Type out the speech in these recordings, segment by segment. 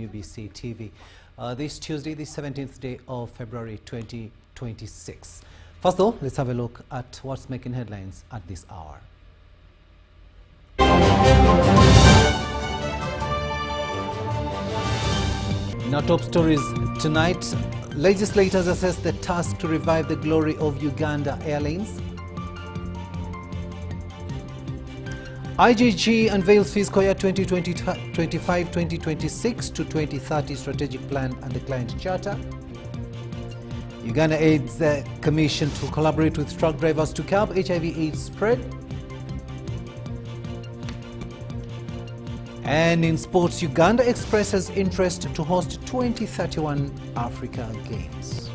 UBC TV. This Tuesday, the 17th day of February 2026. First though, let's have a look at what's making headlines at this hour. In our top stories tonight, legislators assess the task to revive the glory of Uganda Airlines. IGG unveils fiscal year 2025-2026 to 2030 strategic plan and the client charter. Uganda aids the Commission to collaborate with truck drivers to curb HIV/AIDS spread. And in sports, Uganda expresses interest to host 2031 Africa Games.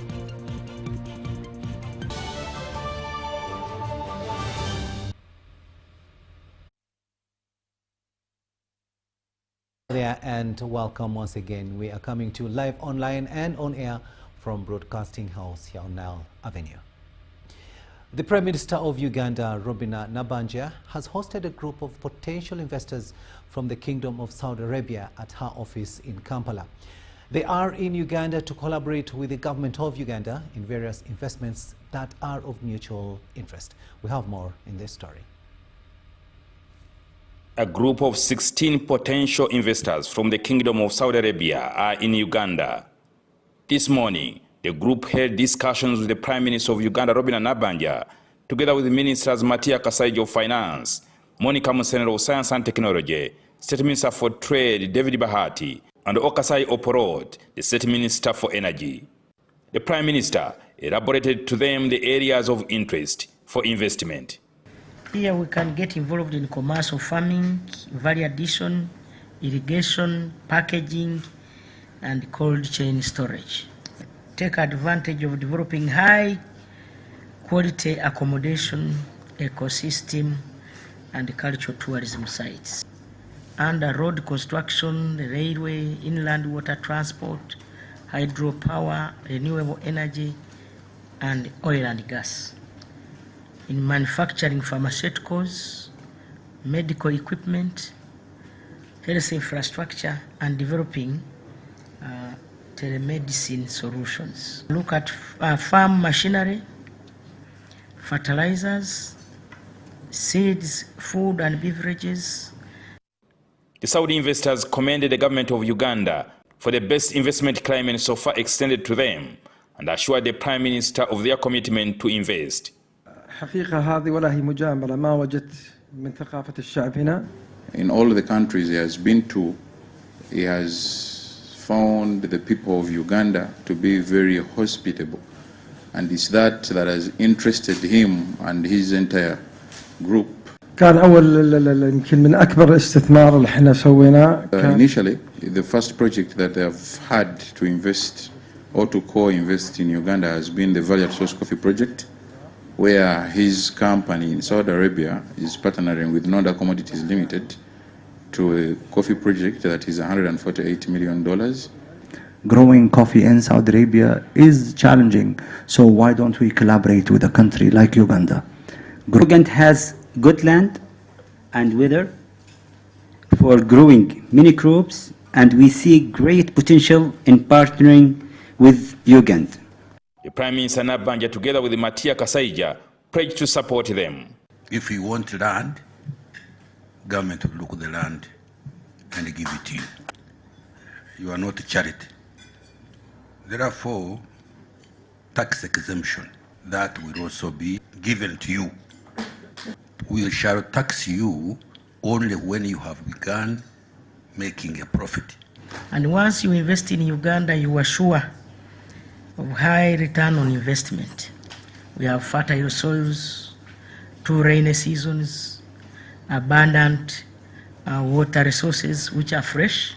There and welcome once again. We are coming to live online and on air from Broadcasting House here on Nile Avenue. The Prime Minister of Uganda, Robina Nabbanja, has hosted a group of potential investors from the Kingdom of Saudi Arabia at her office in Kampala. They are in Uganda to collaborate with the government of Uganda in various investments that are of mutual interest. We have more in this story. A group of 16 potential investors from the Kingdom of Saudi Arabia are in Uganda. This morning, the group held discussions with the Prime Minister of Uganda, Robina Nabbanja, together with the Ministers Matia Kasaija of Finance, Monica Musenero of Science and Technology, State Minister for Trade, David Bahati, and Okasai Oporot, the State Minister for Energy. The Prime Minister elaborated to them the areas of interest for investment. Here we can get involved in commercial farming, value addition, irrigation, packaging, and cold chain storage. Take advantage of developing high quality accommodation, ecosystem, and cultural tourism sites. Under road construction, railway, inland water transport, hydropower, renewable energy, and oil and gas. In manufacturing pharmaceuticals, medical equipment, health infrastructure, and developing telemedicine solutions. Look at farm machinery, fertilizers, seeds, food and beverages. The Saudi investors commended the government of Uganda for the best investment climate so far extended to them and assured the Prime Minister of their commitment to invest. حقيقة هذه ولا هي مجاملة ما وجدت من ثقافة الشعب هنا. In all the countries he has been to, he has found the people of Uganda to be very hospitable, and it's that has interested him and his entire group. كان أول يمكن من أكبر استثمار اللي احنا سويناه. Initially, the first project that they have had to invest or to co-invest in Uganda has been the Value Source Coffee project, where his company in Saudi Arabia is partnering with Nonda Commodities Limited to a coffee project that is $148 million. Growing coffee in Saudi Arabia is challenging, so why don't we collaborate with a country like Uganda? Uganda has good land and weather for growing many crops, and we see great potential in partnering with Uganda. The Prime Minister Nabbanja, together with Matia Kasaija, pledged to support them. If you want land, government will look at the land and give it to you. You are not a charity. Therefore, tax exemption, that will also be given to you. We shall tax you only when you have begun making a profit. And once you invest in Uganda, you are sure of high return on investment. We have fertile soils, 2 rainy seasons, abundant water resources which are fresh.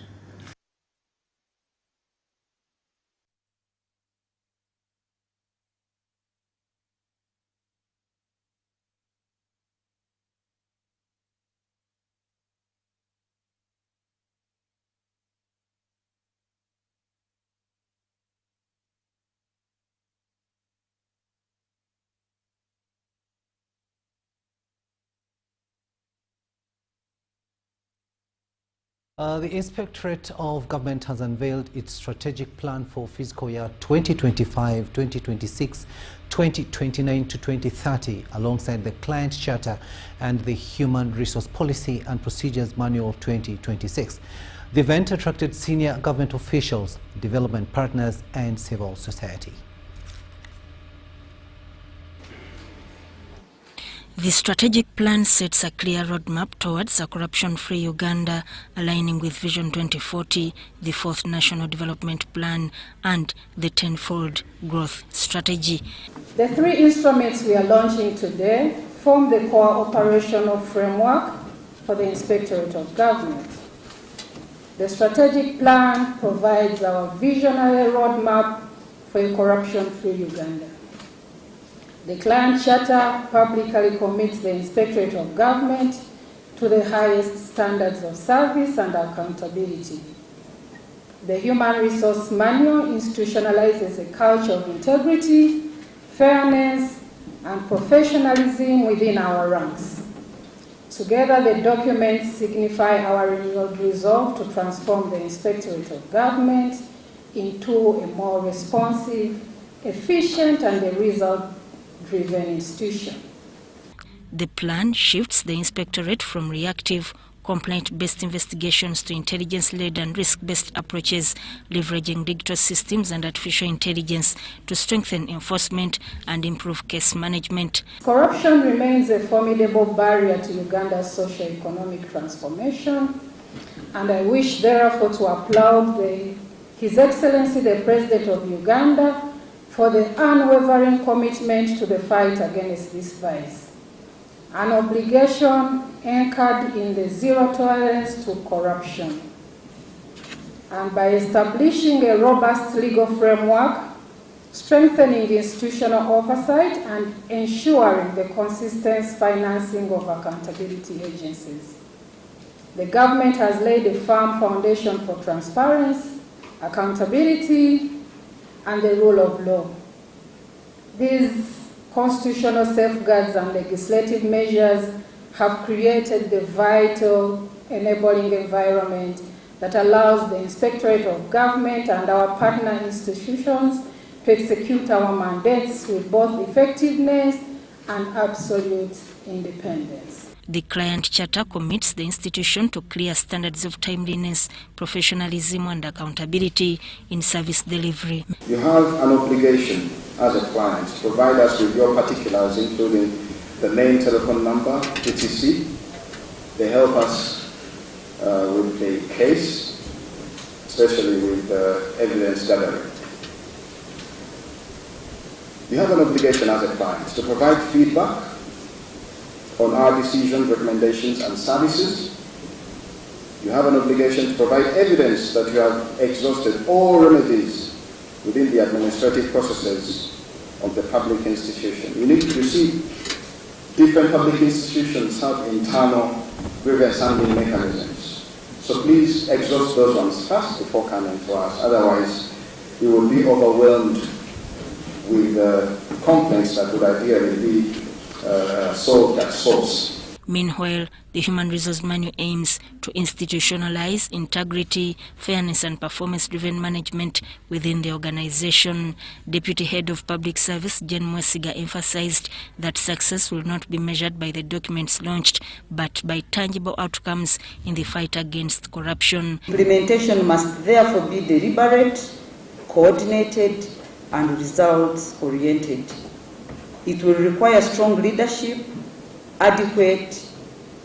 The Inspectorate of Government has unveiled its strategic plan for fiscal year 2025, 2026, 2029 to 2030 alongside the Client Charter and the Human Resource Policy and Procedures Manual 2026. The event attracted senior government officials, development partners and civil society. The strategic plan sets a clear roadmap towards a corruption-free Uganda, aligning with Vision 2040, the 4th National Development Plan and the 10-fold growth strategy. The 3 instruments we are launching today form the core operational framework for the Inspectorate of Government. The strategic plan provides our visionary roadmap for a corruption-free Uganda. The Client Charter publicly commits the Inspectorate of Government to the highest standards of service and accountability. The Human Resource Manual institutionalizes a culture of integrity, fairness, and professionalism within our ranks. Together, the documents signify our renewed resolve to transform the Inspectorate of Government into a more responsive, efficient, and a result-driven institution. The plan shifts the Inspectorate from reactive, complaint-based investigations to intelligence-led and risk-based approaches, leveraging digital systems and artificial intelligence to strengthen enforcement and improve case management. Corruption remains a formidable barrier to Uganda's socio-economic transformation, and I wish therefore to applaud His Excellency the President of Uganda for the unwavering commitment to the fight against this vice. An obligation anchored in the zero tolerance to corruption. And by establishing a robust legal framework, strengthening institutional oversight, and ensuring the consistent financing of accountability agencies, the government has laid a firm foundation for transparency, accountability, and the rule of law. These constitutional safeguards and legislative measures have created the vital enabling environment that allows the Inspectorate of Government and our partner institutions to execute our mandates with both effectiveness and absolute independence. The Client Charter commits the institution to clear standards of timeliness, professionalism and accountability in service delivery. You have an obligation as a client to provide us with your particulars, including the name, telephone number, etc. They help us with the case, especially with evidence gathering. You have an obligation as a client to provide feedback on our decisions, recommendations, and services. You have an obligation to provide evidence that you have exhausted all remedies within the administrative processes of the public institution. You need to see different public institutions have internal grievance handling mechanisms. So please exhaust those ones first before coming to us. Otherwise, you will be overwhelmed with complaints that would ideally be solved at source. Meanwhile, the Human Resource Manual aims to institutionalize integrity, fairness and performance-driven management within the organization. Deputy Head of Public Service, Jen Mwesiga, emphasized that success will not be measured by the documents launched, but by tangible outcomes in the fight against corruption. Implementation must therefore be deliberate, coordinated and results-oriented. It will require strong leadership, adequate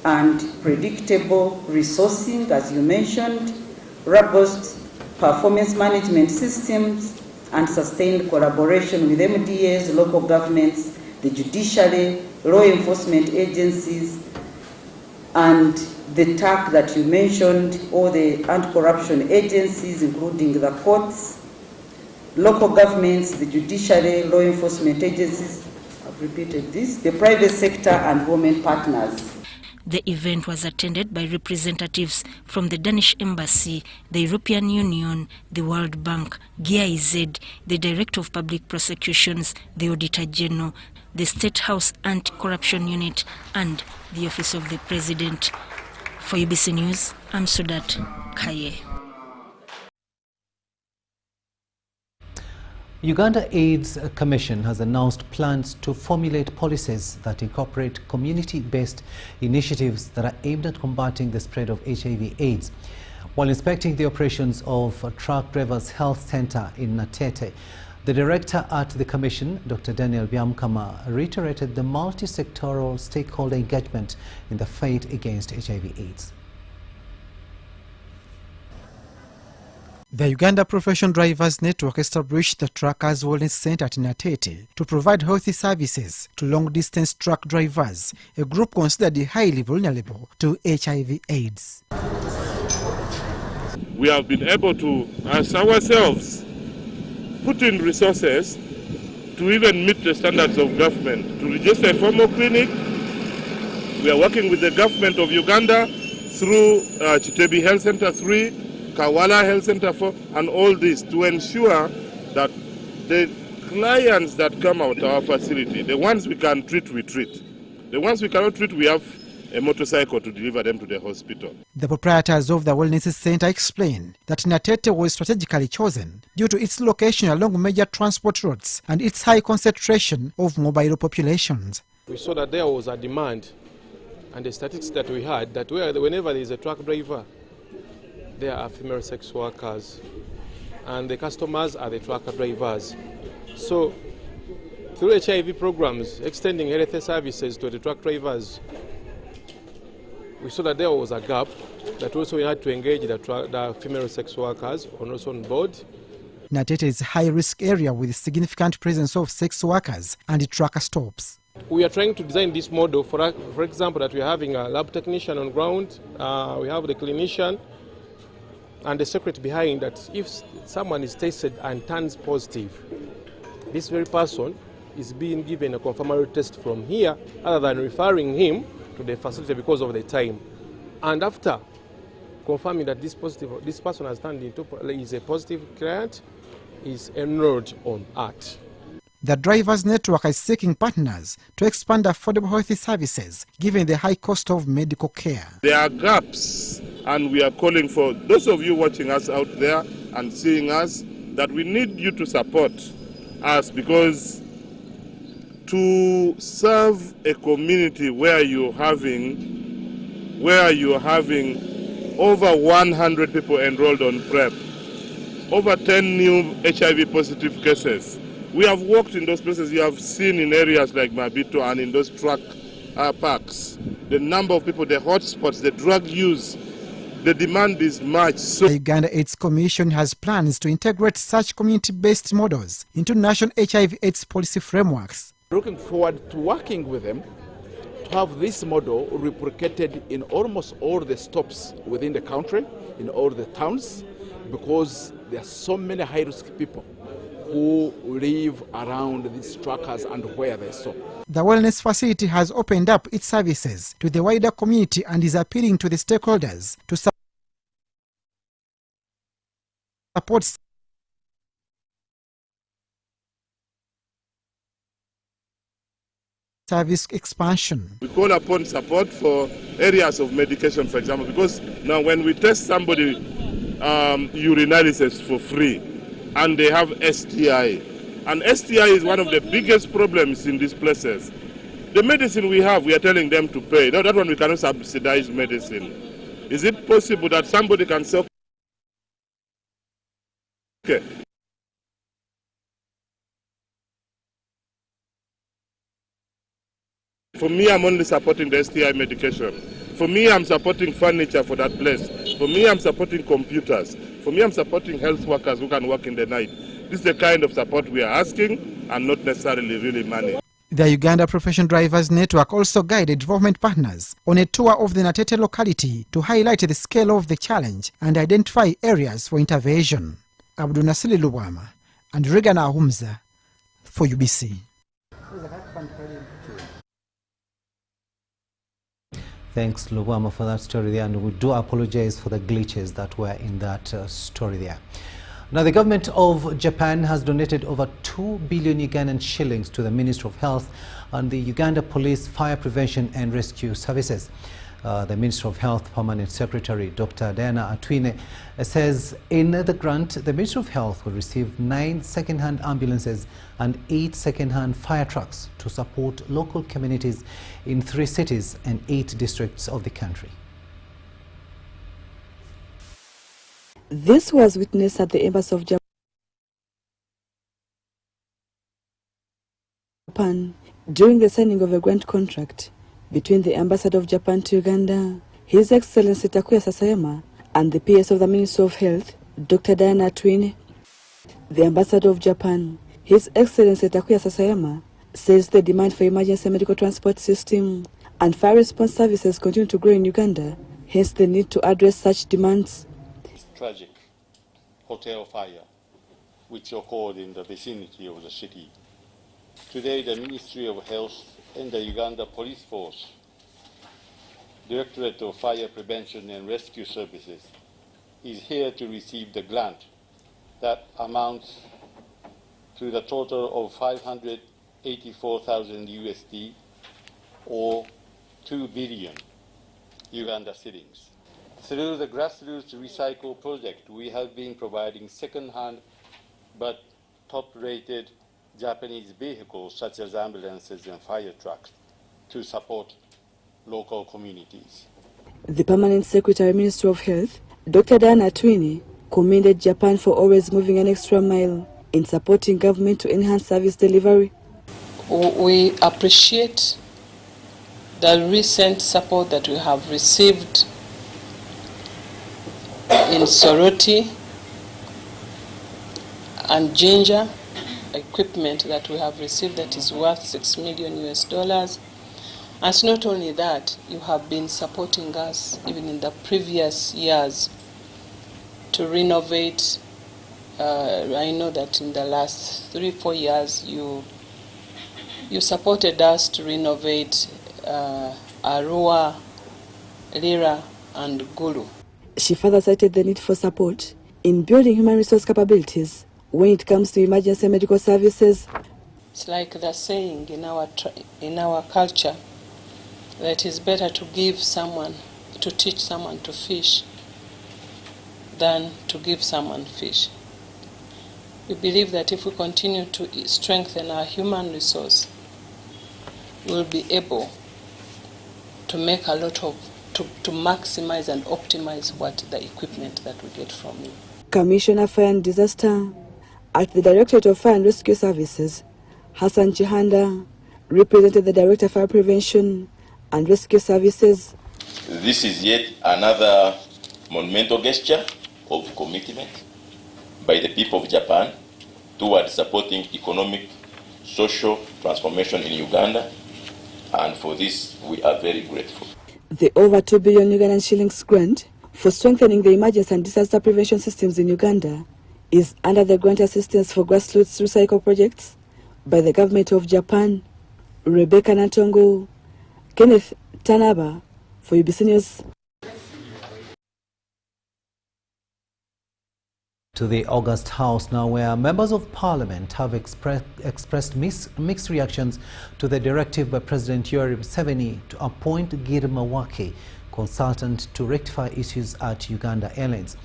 and predictable resourcing, as you mentioned, robust performance management systems, and sustained collaboration with MDAs, local governments, the judiciary, law enforcement agencies, and the TAC that you mentioned, all the anti-corruption agencies, including the courts, local governments, the judiciary, law enforcement agencies, I've repeated this, the private sector and women partners. The event was attended by representatives from the Danish Embassy, the European Union, the World Bank, GIZ, the Director of Public Prosecutions, the Auditor General, the State House Anti-Corruption Unit, and the Office of the President. For UBC News, I'm Sudat Kaye. Uganda AIDS Commission has announced plans to formulate policies that incorporate community-based initiatives that are aimed at combating the spread of HIV/AIDS. While inspecting the operations of Truck Drivers Health Center in Natete, the director at the Commission, Dr. Daniel Byamukama, reiterated the multi-sectoral stakeholder engagement in the fight against HIV/AIDS. The Uganda Professional Drivers Network established the Truckers Wellness Center at Natete to provide healthy services to long-distance truck drivers, a group considered highly vulnerable to HIV/AIDS. We have been able to, as ourselves, put in resources to even meet the standards of government, to register a formal clinic. We are working with the government of Uganda through Chitebi Health Center 3, Kawala Health Center 4, and all this to ensure that the clients that come out of our facility, the ones we can treat, we treat. The ones we cannot treat, we have a motorcycle to deliver them to the hospital. The proprietors of the Wellness Center explained that Natete was strategically chosen due to its location along major transport routes and its high concentration of mobile populations. We saw that there was a demand, and the statistics that we had, that whenever there is a truck driver, there are female sex workers, and the customers are the truck drivers. So through HIV programs, extending health services to the truck drivers, we saw that there was a gap, that also we had to engage the female sex workers also on board. Natete is a high-risk area with a significant presence of sex workers and trucker stops. We are trying to design this model, for example, that we are having a lab technician on ground, we have the clinician, and the secret behind that, if someone is tested and turns positive, this very person is being given a confirmatory test from here, other than referring him to the facility because of the time. And after confirming that this person has turned into is a positive client, is enrolled on ART. The Drivers Network is seeking partners to expand affordable health services, given the high cost of medical care. There are gaps, and we are calling for those of you watching us out there and seeing us, that we need you to support us, because to serve a community where you're having over 100 people enrolled on PrEP, over 10 new HIV positive cases. We have worked in those places. You have seen in areas like Mabito and in those truck parks, the number of people, the hotspots, the drug use, the demand is much. So the Uganda AIDS Commission has plans to integrate such community-based models into national HIV/AIDS policy frameworks. Looking forward to working with them to have this model replicated in almost all the stops within the country, in all the towns, because there are so many high-risk people who live around these truckers and where they stop. The wellness facility has opened up its services to the wider community and is appealing to the stakeholders to support service expansion. We call upon support for areas of medication, for example, because now when we test somebody urinalysis for free and they have STI, and STI is one of the biggest problems in these places. The medicine we have, we are telling them to pay. No, that one we cannot subsidize medicine. Is it possible that somebody can sell? Okay. For me, I'm only supporting the STI medication. For me, I'm supporting furniture for that place. For me, I'm supporting computers. For me, I'm supporting health workers who can work in the night. This is the kind of support we are asking, and not necessarily really money. The Uganda Professional Drivers Network also guided development partners on a tour of the Natete locality to highlight the scale of the challenge and identify areas for intervention. Abdul Nasili Lubwama and Regan Ahumza for UBC. Thanks, Lubwama, for that story there, and we do apologize for the glitches that were in that story there. Now, the government of Japan has donated over 2 billion Ugandan shillings to the Ministry of Health and the Uganda Police Fire Prevention and Rescue Services. The Minister of Health Permanent Secretary Dr. Diana Atwine says in the grant, the Ministry of Health will receive 9 second-hand ambulances and 8 second-hand fire trucks to support local communities in 3 cities and 8 districts of the country. This was witnessed at the Embassy of Japan during the signing of a grant contract between the Ambassador of Japan to Uganda, His Excellency Takuya Sasayama, and the PS of the Ministry of Health, Dr. Diana Atwine. The Ambassador of Japan, His Excellency Takuya Sasayama, says the demand for emergency medical transport system and fire response services continue to grow in Uganda, hence the need to address such demands. Tragic hotel fire which occurred in the vicinity of the city. Today, the Ministry of Health and the Uganda Police Force, Directorate of Fire Prevention and Rescue Services, is here to receive the grant that amounts to the total of 584,000 USD or 2 billion Uganda shillings. Through the grassroots recycle project, we have been providing second-hand but top-rated Japanese vehicles such as ambulances and fire trucks to support local communities. The Permanent Secretary, Ministry of Health, Dr. Diana Atwine, commended Japan for always moving an extra mile in supporting government to enhance service delivery. We appreciate the recent support that we have received in Soroti and Ginger, equipment that we have received that is worth $6 million US. And not only that, you have been supporting us even in the previous years to renovate. I know that in the last 3-4 years you supported us to renovate Arua, Lira and Gulu. She further cited the need for support in building human resource capabilities when it comes to emergency medical services. It's like the saying in our culture that it's better to teach someone to fish than to give someone fish. We believe that if we continue to strengthen our human resource, we'll be able to make a lot of, to maximize and optimize the equipment that we get from you. Commissioner Fire and Disaster at the Directorate of Fire and Rescue Services, Hassan Chihanda, represented the Director of Fire Prevention and Rescue Services. This is yet another monumental gesture of commitment by the people of Japan towards supporting economic, social transformation in Uganda, and for this we are very grateful. The over 2 billion Ugandan shillings grant for strengthening the emergency and disaster prevention systems in Uganda is under the grant assistance for grassroots recycle projects by the government of Japan. Rebecca Natongo, Kenneth Tanaba for UBC News. To the August House now, where members of Parliament have expressed mixed reactions to the directive by President Yoweri Museveni to appoint Girma Wake, consultant to rectify issues at Uganda Airlines.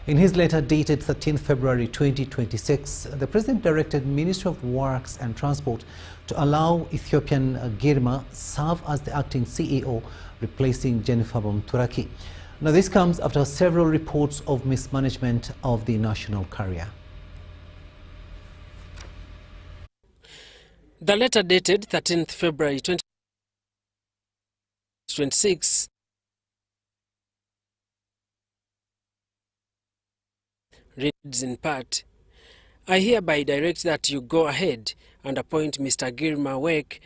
In his letter dated 13 February 2026, the President directed Ministry of Works and Transport to allow Ethiopian Girma serve as the acting CEO, replacing Jennifer Bamturaki. Now, this comes after several reports of mismanagement of the national carrier. The letter dated 13th February 2026 reads in part, I hereby direct that you go ahead and appoint Mr. Girma Wake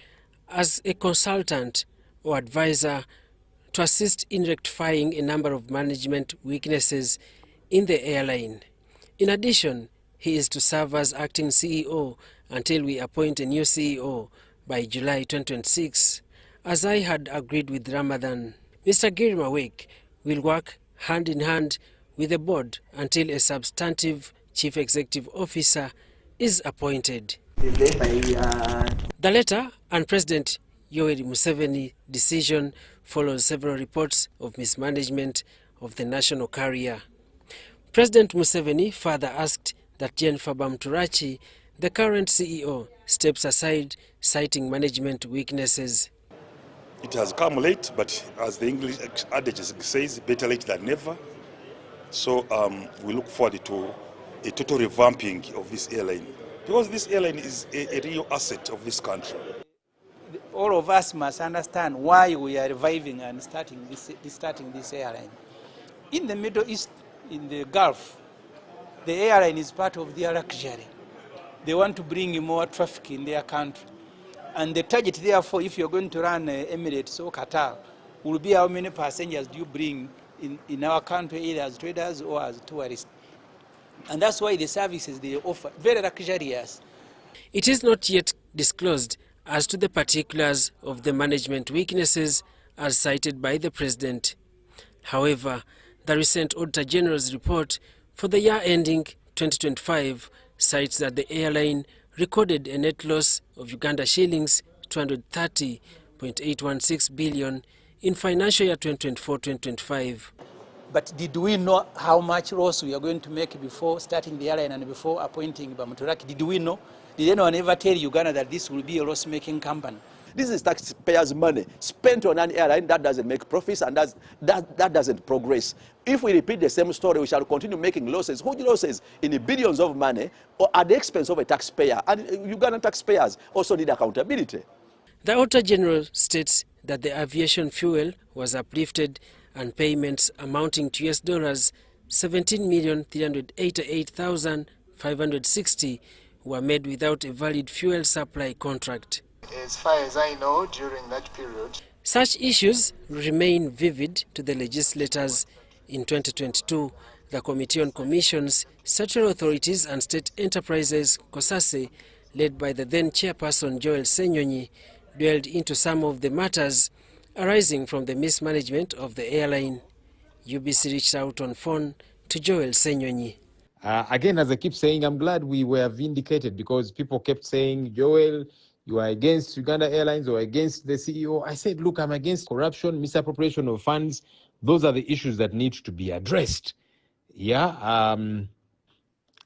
as a consultant or advisor to assist in rectifying a number of management weaknesses in the airline. In addition, he is to serve as acting CEO until we appoint a new CEO by July 2026, as I had agreed with Ramadan. Mr. Girma Wake will work hand in hand with the board until a substantive chief executive officer is appointed. The letter and President Yoweri Museveni decision follows several reports of mismanagement of the national carrier. President Museveni further asked that Jennifer Bamturachi, the current CEO, steps aside, citing management weaknesses. It has come late, but as the English adage says, better late than never. So we look forward to a total revamping of this airline, because this airline is a real asset of this country. All of us must understand why we are reviving and starting this airline. In the Middle East, in the Gulf, the airline is part of their luxury. They want to bring more traffic in their country. And the target, therefore, if you're going to run Emirates or Qatar, will be how many passengers do you bring in our country, either as traders or as tourists. And that's why the services they offer, very luxurious. It is not yet disclosed as to the particulars of the management weaknesses as cited by the President. However, the recent Auditor General's report for the year ending 2025 cites that the airline recorded a net loss of Uganda shillings 230.816 billion in financial year 2024-2025. But did we know how much loss we are going to make before starting the airline and before appointing Bamturaki? Did we know? Did anyone ever tell Uganda that this will be a loss-making company? This is taxpayers' money spent on an airline that doesn't make profits and that doesn't progress. If we repeat the same story, we shall continue making losses, huge losses in the billions of money or at the expense of a taxpayer. And Ugandan taxpayers also need accountability. The Auditor General states that the aviation fuel was uplifted and payments amounting to US$ 17,388,560 were made without a valid fuel supply contract. As far as I know, during that period, such issues remain vivid to the legislators. In 2022, the Committee on Commissions, Statutory Authorities and State Enterprises, COSASE, led by the then chairperson Joel Senyonyi, dwelled into some of the matters arising from the mismanagement of the airline. UBC reached out on phone to Joel Senyonyi. Again, as I keep saying, I'm glad we were vindicated, because people kept saying, Joel, you are against Uganda Airlines or against the CEO. I said, look, I'm against corruption, misappropriation of funds. Those are the issues that need to be addressed. Yeah.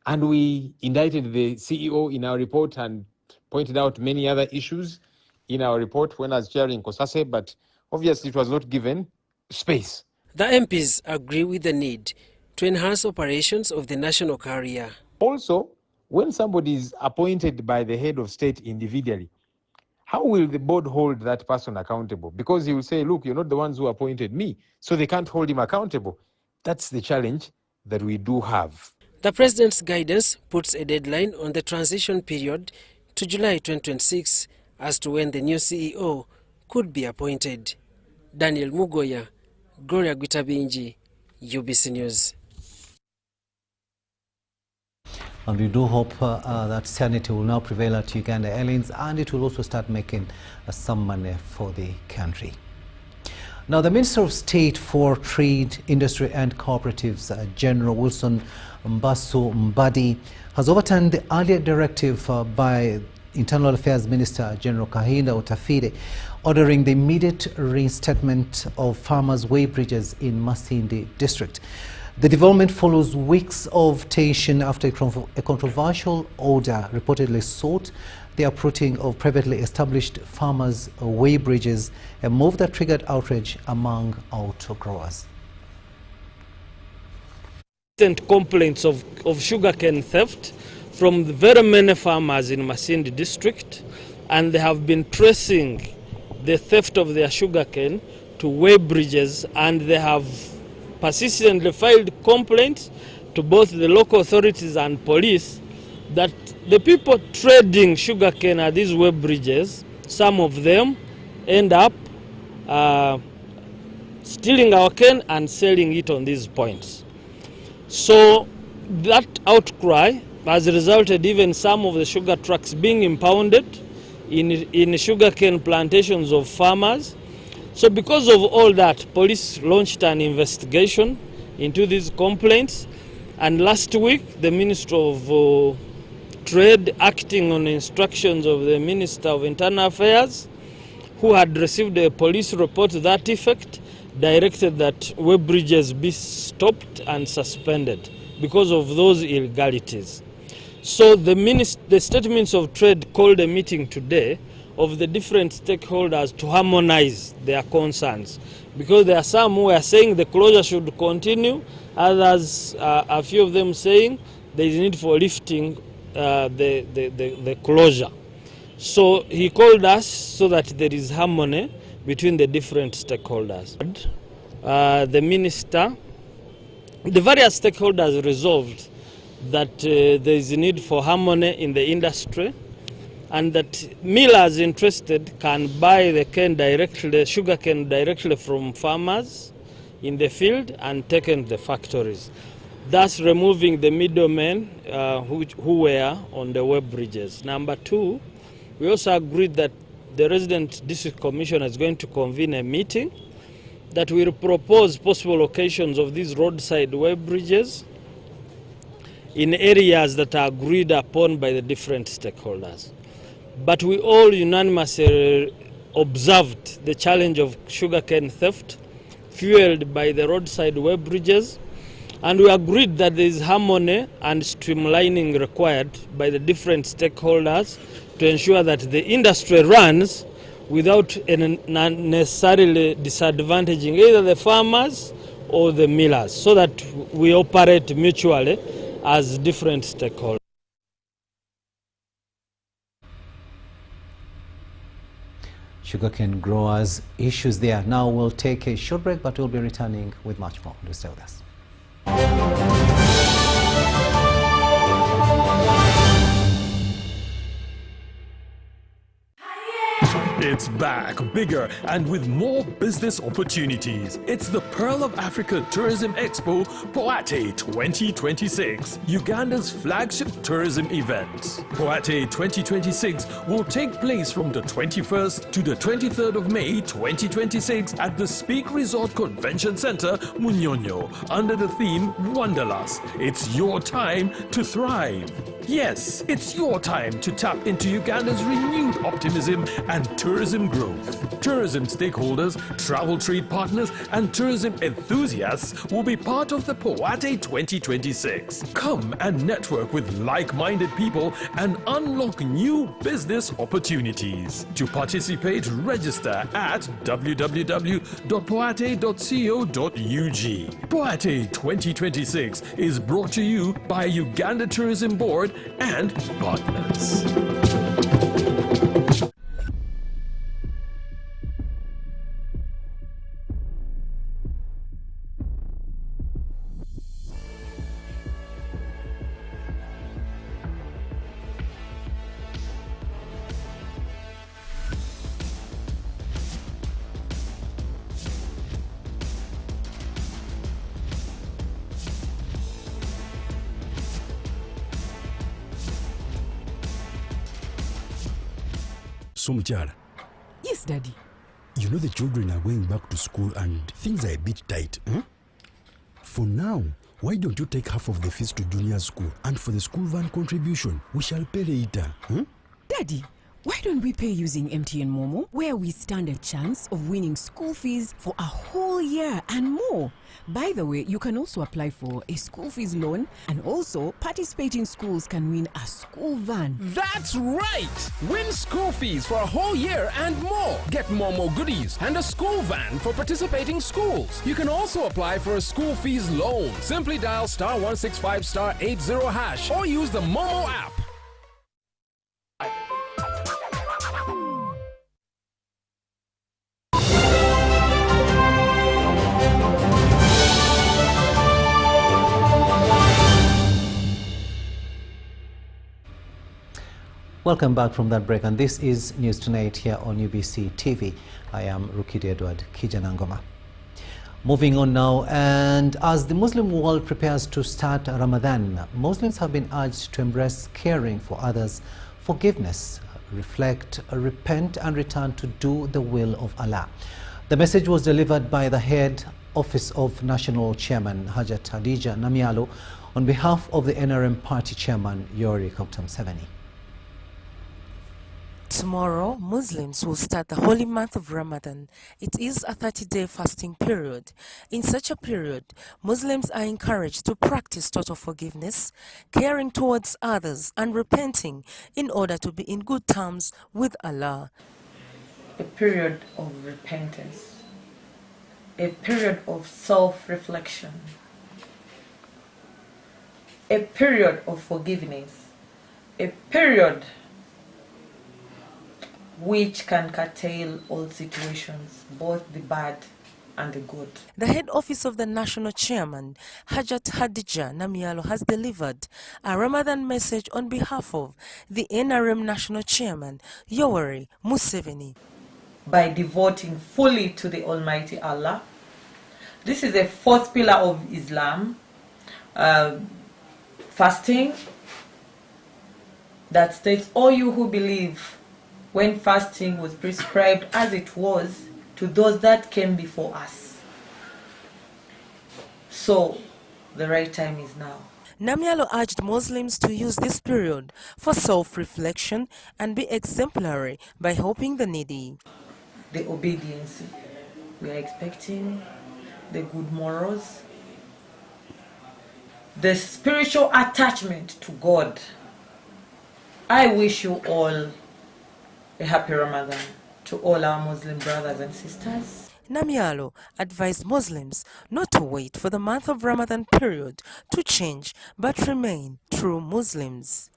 And we indicted the CEO in our report and pointed out many other issues in our report when I was chairing COSASE, but obviously it was not given space. The MPs agree with the need to enhance operations of the national carrier. Also, when somebody is appointed by the head of state individually, how will the board hold that person accountable? Because he will say, look, you're not the ones who appointed me, so they can't hold him accountable. That's the challenge that we do have. The President's guidance puts a deadline on the transition period to July 2026 as to when the new CEO could be appointed. Daniel Mugoya, Gloria Gwitabinji, UBC News. And we do hope that sanity will now prevail at Uganda Airlines, and it will also start making some money for the country. Now, the Minister of State for Trade, Industry and Cooperatives, General Wilson Mbasu Mbadi, has overturned the earlier directive by Internal Affairs Minister General Kahinda Otafire, ordering the immediate reinstatement of farmers' weighbridges in Masindi district. The development follows weeks of tension after a controversial order reportedly sought the uprooting of privately established farmers' weighbridges, a move that triggered outrage among auto growers. Complaints of sugarcane theft from the very many farmers in Masindi district, and they have been tracing the theft of their sugarcane to weighbridges, and they have persistently filed complaints to both the local authorities and police that the people trading sugarcane at these weighbridges, some of them end up stealing our cane and selling it on these points. So that outcry has resulted even some of the sugar trucks being impounded in sugarcane plantations of farmers. So because of all that, police launched an investigation into these complaints, and last week the Minister of Trade, acting on instructions of the Minister of Internal Affairs, who had received a police report to that effect, directed that web bridges be stopped and suspended because of those illegalities. So the State Ministry of Trade called a meeting today of the different stakeholders to harmonize their concerns, because there are some who are saying the closure should continue, others, a few of them saying there is need for lifting the closure. So he called us so that there is harmony between the different stakeholders. The minister, the various stakeholders resolved that there is a need for harmony in the industry, and that millers interested can buy the cane directly, sugar cane directly from farmers in the field and take it to the factories, thus removing the middlemen who were on the web bridges. Number two, we also agreed that the Resident District Commissioner is going to convene a meeting that will propose possible locations of these roadside web bridges in areas that are agreed upon by the different stakeholders. But we all unanimously observed the challenge of sugarcane theft fueled by the roadside web bridges, and we agreed that there is harmony and streamlining required by the different stakeholders to ensure that the industry runs without necessarily disadvantaging either the farmers or the millers, so that we operate mutually as different stakeholders. Sugarcane growers issues there. Now we'll take a short break, but we'll be returning with much more. Do stay with us. It's back, bigger and with more business opportunities. It's the Pearl of Africa Tourism Expo Poate 2026, Uganda's flagship tourism event. Poate 2026 will take place from the 21st to the 23rd of May 2026 at the Speak Resort Convention Center, Munyonyo, under the theme Wanderlust. It's your time to thrive. Yes, it's your time to tap into Uganda's renewed optimism and tourism growth. Tourism stakeholders, travel trade partners, and tourism enthusiasts will be part of the Poate 2026. Come and network with like-minded people and unlock new business opportunities. To participate, register at www.poate.co.ug. Poate 2026 is brought to you by Uganda Tourism Board and partners. So, Muchara. Yes, Daddy. You know the children are going back to school and things are a bit tight. Huh? For now, why don't you take half of the fees to junior school, and for the school van contribution, we shall pay later. Huh? Daddy, why don't we pay using MTN Momo, where we stand a chance of winning school fees for a whole year and more? By the way, you can also apply for a school fees loan, and also participating schools can win a school van. That's right! Win school fees for a whole year and more. Get Momo goodies and a school van for participating schools. You can also apply for a school fees loan. Simply dial *165*80# or use the Momo app. Welcome back from that break, and this is News Tonight here on UBC TV. I am Rukidi Kiijjanangoma. Moving on now, and as the Muslim world prepares to start Ramadan, Muslims have been urged to embrace caring for others, forgiveness, reflect, repent and return to do the will of Allah. The message was delivered by the head office of National Chairman Hajat Hadija Namialo on behalf of the NRM party chairman Yori Kautam Seveni. Tomorrow, Muslims will start the holy month of Ramadan. It is a 30-day fasting period. In such a period, Muslims are encouraged to practice total forgiveness, caring towards others, and repenting in order to be in good terms with Allah. A period of repentance, a period of self-reflection, a period of forgiveness, a period which can curtail all situations, both the bad and the good. The head office of the national chairman, Hajat Hadija Namialo, has delivered a Ramadan message on behalf of the NRM national chairman, Yoweri Museveni. By devoting fully to the Almighty Allah. This is a fourth pillar of Islam, fasting, that states all you who believe when fasting was prescribed as it was to those that came before us. So, the right time is now. Namialo urged Muslims to use this period for self-reflection and be exemplary by helping the needy. The obedience we are expecting, the good morals, the spiritual attachment to God. I wish you all a happy Ramadan, to all our Muslim brothers and sisters. Namialo advised Muslims not to wait for the month of Ramadan period to change, but remain true Muslims.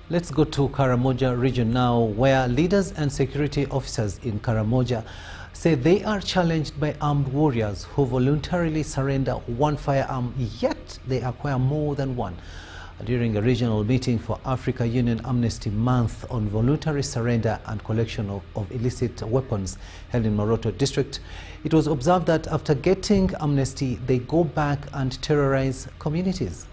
Let's go to Karamojong region now, where leaders and security officers in Karamojong say they are challenged by armed warriors who voluntarily surrender one firearm, yet they acquire more than one. During a regional meeting for Africa Union Amnesty Month on voluntary surrender and collection of illicit weapons held in Moroto district, it was observed that after getting amnesty, they go back and terrorize communities.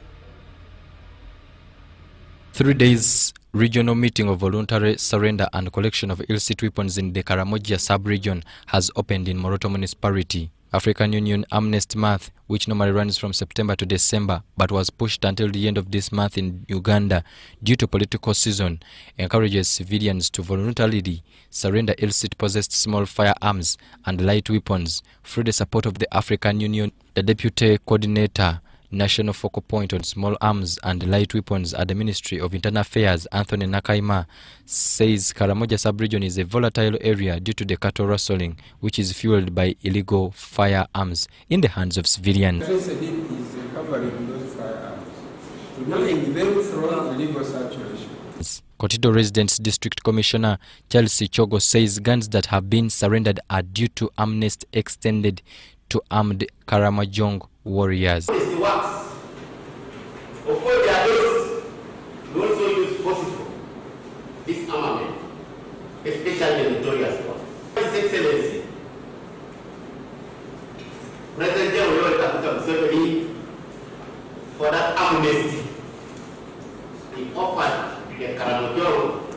3 days regional meeting of voluntary surrender and collection of illicit weapons in the Karamojong sub-region has opened in Moroto municipality. African Union Amnesty Month, which normally runs from September to December but was pushed until the end of this month in Uganda due to political season, encourages civilians to voluntarily surrender illicit possessed small firearms and light weapons through the support of the African Union. The Deputy Coordinator, National Focal Point on Small Arms and Light Weapons at the Ministry of Internal Affairs, Anthony Nakaima, says Karamojong sub-region is a volatile area due to the cattle rustling, which is fueled by illegal firearms in the hands of civilians. Is covering those firearms, removing them from illegal circulation. Kotido Residents District Commissioner Chelsea Chogo says guns that have been surrendered are due to amnesty extended to armed Karamojong warriors. It works. Of course, there are those who also use forceful disarmament, especially the notorious ones. His Excellency, President General Kabuta Museveni, for that amnesty, he offered the Karamojong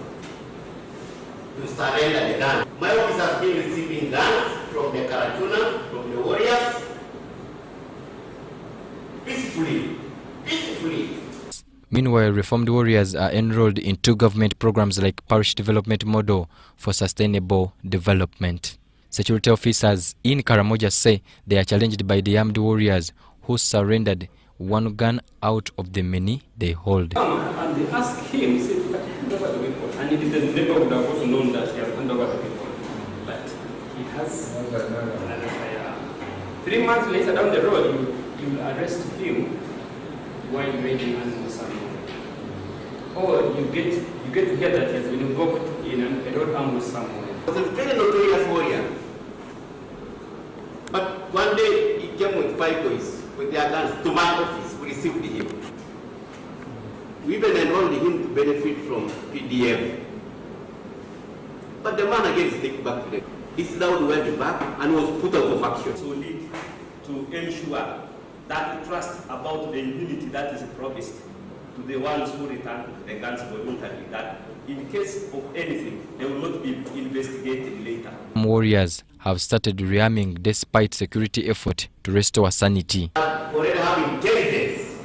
to surrender the guns. My office has been receiving guns from the Karatuna, from the warriors, peacefully. Meanwhile, reformed warriors are enrolled in 2 government programs like Parish Development Model for Sustainable Development. Security officers in Karamojong say they are challenged by the armed warriors who surrendered one gun out of the many they hold. And they ask him, he said, but hand over the weapon. And if the neighbor would have also known that he has handed over the weapon. But he has another firearm. 3 months later down the road, you will arrest him while raiding animals somewhere. Or you get to hear that he has been involved in a road ambush somewhere. He was a very notorious warrior. But one day he came with 5 boys with their guns to my office. We received him. We even enrolled him to benefit from PDM. But the man again is taken back to them. This now went back and was put out of action. So we need to ensure that trust about the immunity that is promised to the ones who return the guns voluntarily, that in case of anything, they will not be investigated later. Warriors have started rearming despite security effort to restore sanity. Already have intelligence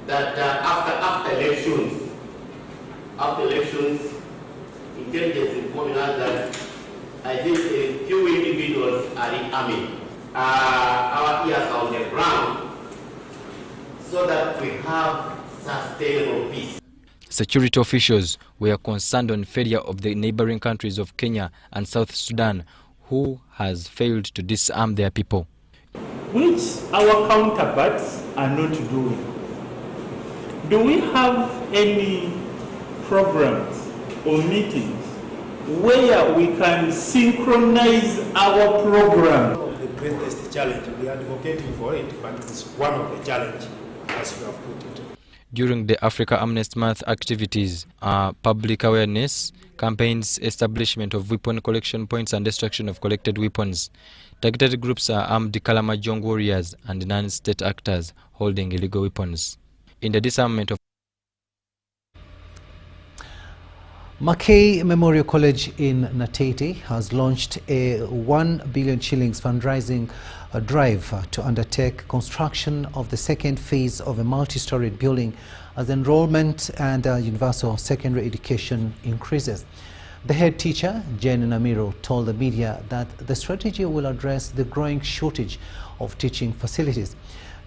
that after elections, intelligence informing us that I think a few individuals are rearming. Our ears are on the ground so that we have sustainable peace. Security officials were concerned on failure of the neighboring countries of Kenya and South Sudan, who has failed to disarm their people. Which our counterparts are not doing. Do we have any programs or meetings where we can synchronize our program? The greatest challenge, we are advocating for it, but it's one of the challenges as we have put it. During the Africa Amnesty Month activities are public awareness, campaigns, establishment of weapon collection points and destruction of collected weapons. Targeted groups are armed Karamojong warriors and non-state actors holding illegal weapons. In the disarmament of Mackay Memorial College in Natete has launched a 1 billion shillings fundraising drive to undertake construction of the second phase of a multi-storied building as enrollment and universal secondary education increases. The head teacher, Jane Namiro, told the media that the strategy will address the growing shortage of teaching facilities.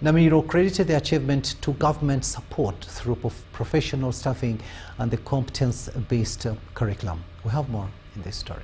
Namiro credited the achievement to government support through professional staffing and the competence-based curriculum. We have more in this story.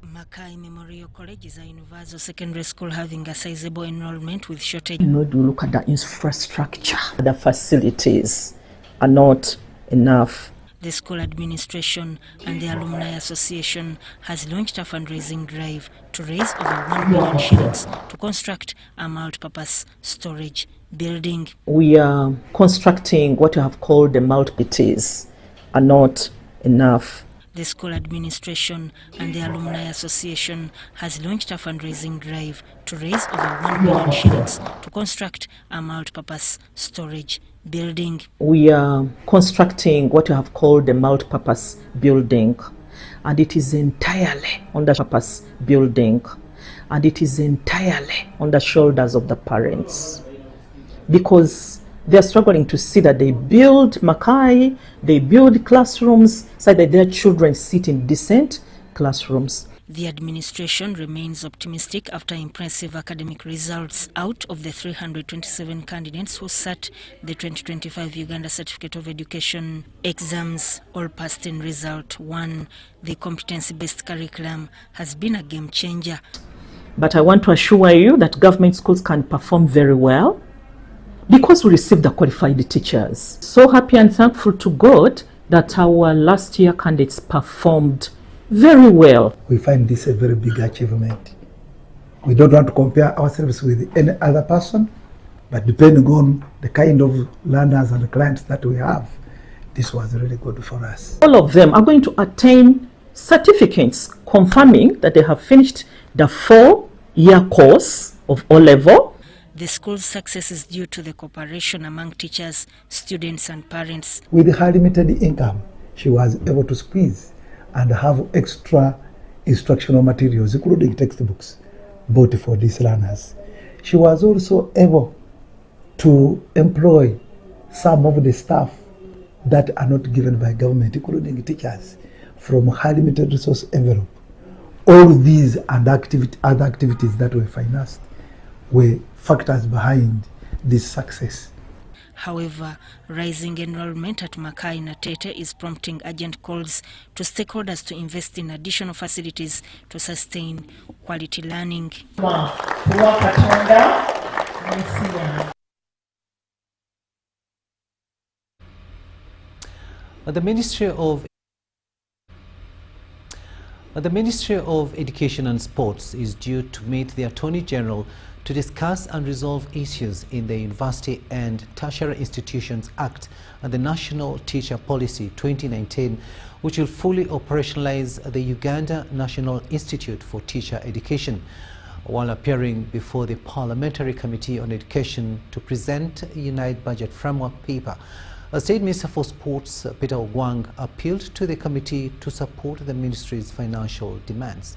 Mackay Memorial College is a universal secondary school having a sizable enrollment with shortage. You look at the infrastructure. The facilities are not enough. The school administration and the Alumni Association has launched a fundraising drive to raise over 1 million shillings to construct a multi-purpose storage building. We are constructing what you have called the multi-pities are not enough. The school administration and the Alumni Association has launched a fundraising drive to raise over 1 million shillings to construct a multi-purpose storage building. We are constructing what you have called the multi-purpose building, and it is entirely on the purpose building, and it is entirely on the shoulders of the parents, because they're struggling to see that they build Mackay, they build classrooms so that their children sit in decent classrooms. The administration remains optimistic after impressive academic results. Out of the 327 candidates who sat the 2025 Uganda Certificate of Education exams, all passed in result 1. The competency-based curriculum has been a game changer. But I want to assure you that government schools can perform very well because we received the qualified teachers. So happy and thankful to God that our last year candidates performed very well. We find this a very big achievement. We don't want to compare ourselves with any other person, but depending on the kind of learners and the clients that we have, this was really good for us. All of them are going to attain certificates confirming that they have finished the 4-year course of O-level. The school's success is due to the cooperation among teachers, students and parents. With her limited income, she was able to squeeze and have extra instructional materials, including textbooks, bought for these learners. She was also able to employ some of the staff that are not given by government, including teachers, from her limited resource envelope. All these and other activities that were financed were factors behind this success. However, rising enrollment at Mackay Natete is prompting urgent calls to stakeholders to invest in additional facilities to sustain quality learning. The Ministry of Education and Sports is due to meet the Attorney General to discuss and resolve issues in the University and Tertiary Institutions Act and the National Teacher Policy 2019, which will fully operationalize the Uganda National Institute for Teacher Education. While appearing before the Parliamentary Committee on Education to present a Unite Budget Framework paper, a State Minister for Sports, Peter Ogwang, appealed to the committee to support the ministry's financial demands.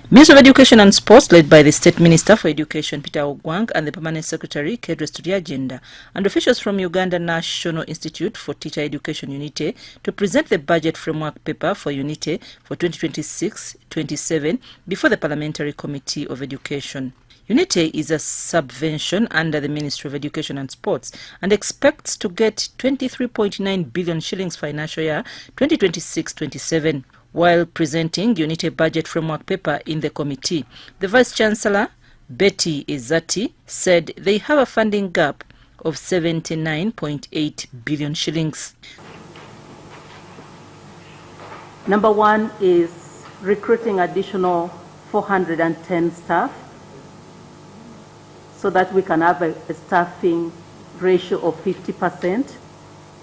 Minister of Education and Sports, led by the State Minister for Education, Peter Ogwang, and the Permanent Secretary, addressed to the agenda, and officials from Uganda National Institute for Teacher Education, UNITE, to present the budget framework paper for UNITE for 2026-27 before the Parliamentary Committee of Education. UNITE is a subvention under the Ministry of Education and Sports and expects to get 23.9 billion shillings financial year 2026-27. While presenting UNITE budget framework paper in the committee, the Vice-Chancellor, Betty Ezati, said they have a funding gap of 79.8 billion shillings. Number one is recruiting additional 410 staff so that we can have a staffing ratio of 50%,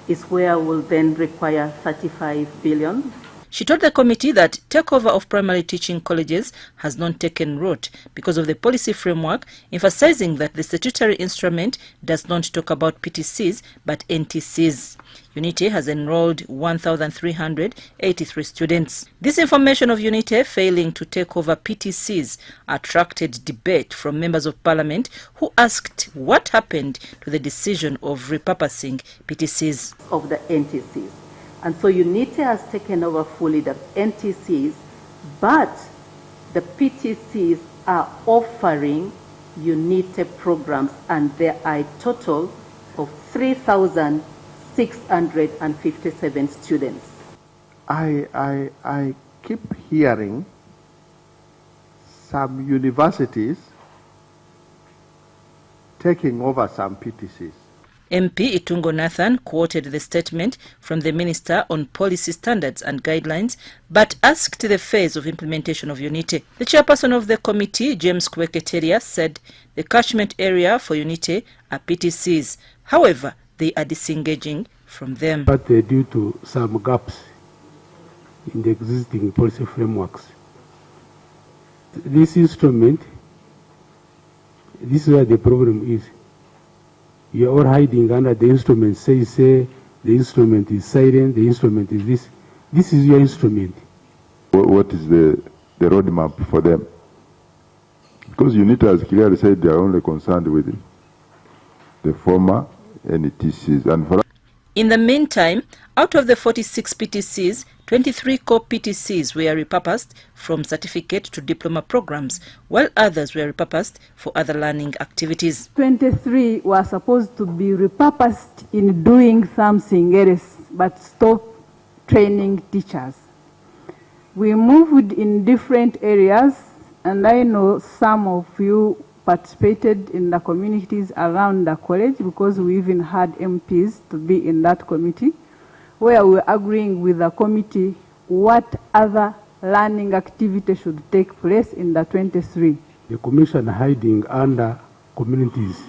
is where we'll then require 35 billion. She told the committee that takeover of primary teaching colleges has not taken root because of the policy framework, emphasizing that the statutory instrument does not talk about PTCs but NTCs. UNITE has enrolled 1,383 students. This information of UNITE failing to take over PTCs attracted debate from members of parliament who asked what happened to the decision of repurposing PTCs. Of the NTCs. And so UNITE has taken over fully the NTCs, but the PTCs are offering UNITE programs, and there are a total of 3,657 students. I keep hearing some universities taking over some PTCs. MP Itungo Nathan quoted the statement from the Minister on policy standards and guidelines, but asked the phase of implementation of UNITE. The chairperson of the committee, James Kweketeria, said the catchment area for UNITE are PTCs. However, they are disengaging from them. But due to some gaps in the existing policy frameworks, this instrument, this is where the problem is. You're all hiding under the instrument, say the instrument is silent, the instrument is this. This is your instrument. What is the roadmap for them? Because UNITE has clearly said they are only concerned with the former NTCs. And for in the meantime, out of the 46 PTCs, 23 core PTCs were repurposed from certificate to diploma programs, while others were repurposed for other learning activities. 23 were supposed to be repurposed in doing something else, but stop training teachers. We moved in different areas, and I know some of you participated in the communities around the college, because we even had MPs to be in that committee, where we were agreeing with the committee what other learning activity should take place in the 23. The commission hiding under communities.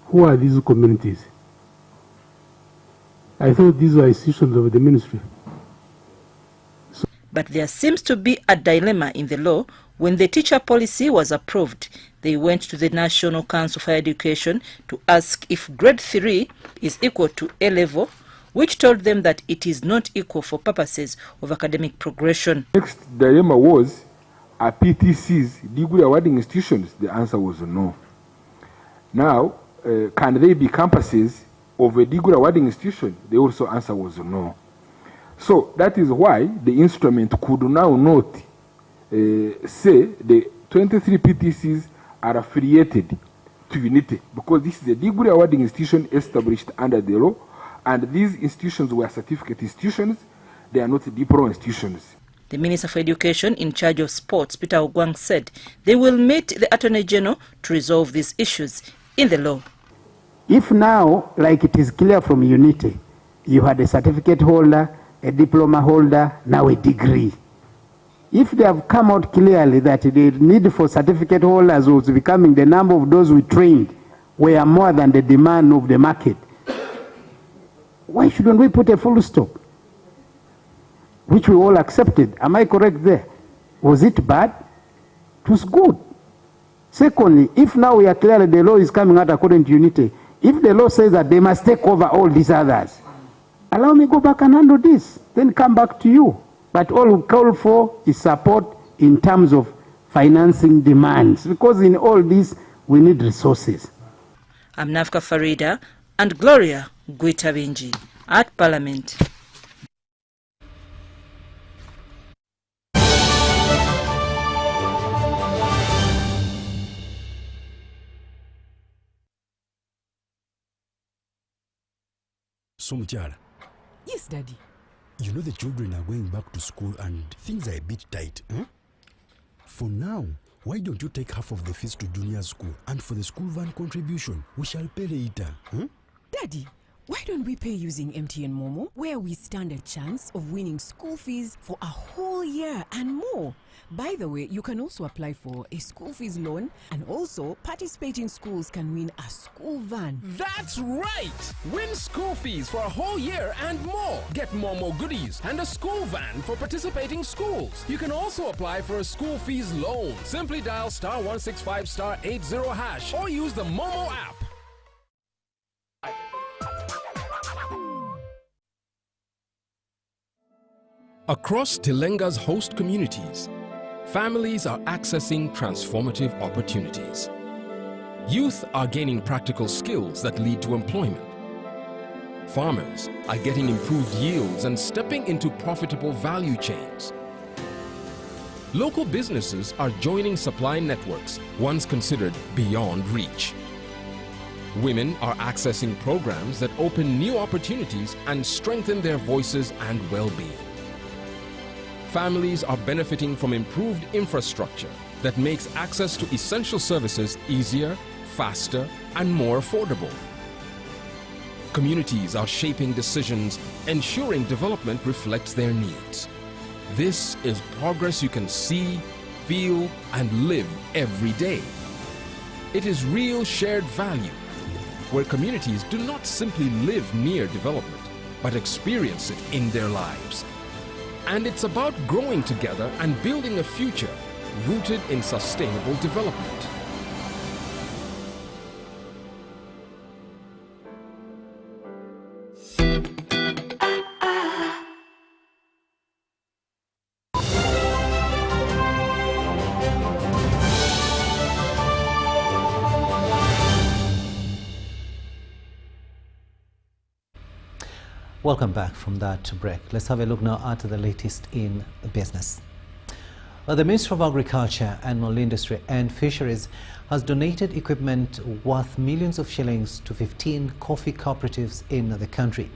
Who are these communities? I thought these were institutions of the ministry. But there seems to be a dilemma in the law. When the teacher policy was approved, they went to the National Council for Education to ask if grade 3 is equal to A level, which told them that it is not equal for purposes of academic progression. Next dilemma was, are PTCs degree awarding institutions? The answer was no. Now, can they be campuses of a degree awarding institution? The also answer was no. So that is why the instrument could now not say the 23 PTCs are affiliated to UNITE, because this is a degree awarding institution established under the law, and these institutions were certificate institutions, they are not diploma institutions. The Minister for Education in charge of sports, Peter Ogwang, said they will meet the Attorney General to resolve these issues in the law. If now, like it is clear from UNITE, you had a certificate holder, a diploma holder, now a degree. If they have come out clearly that the need for certificate holders was becoming, the number of those we trained were more than the demand of the market, why shouldn't we put a full stop? Which we all accepted. Am I correct there? Was it bad? It was good. Secondly, if now we are clear that the law is coming out according to UNITE, if the law says that they must take over all these others, allow me go back and handle this, then come back to you. But all we call for is support in terms of financing demands, because in all this we need resources. I'm Nafka Farida and Gloria Gwitabinji at Parliament. So, Muchara. Yes, Daddy. You know the children are going back to school and things are a bit tight. Huh? For now, why don't you take half of the fees to junior school, and for the school van contribution, we shall pay later. Huh? Daddy, why don't we pay using MTN Momo, where we stand a chance of winning school fees for a whole year and more? By the way, you can also apply for a school fees loan, and also participating schools can win a school van. That's right! Win school fees for a whole year and more. Get more goodies and a school van for participating schools. You can also apply for a school fees loan. Simply dial *165*80# or use the Momo app. Across Tilenga's host communities, families are accessing transformative opportunities. Youth are gaining practical skills that lead to employment. Farmers are getting improved yields and stepping into profitable value chains. Local businesses are joining supply networks once considered beyond reach. Women are accessing programs that open new opportunities and strengthen their voices and well-being. Families are benefiting from improved infrastructure that makes access to essential services easier, faster, and more affordable. Communities are shaping decisions, ensuring development reflects their needs. This is progress you can see, feel, and live every day. It is real shared value, where communities do not simply live near development, but experience it in their lives. And it's about growing together and building a future rooted in sustainable development. Welcome back from that break. Let's have a look now at the latest in business. The Ministry of Agriculture, Animal Industry and Fisheries has donated equipment worth millions of shillings to 15 coffee cooperatives in the country.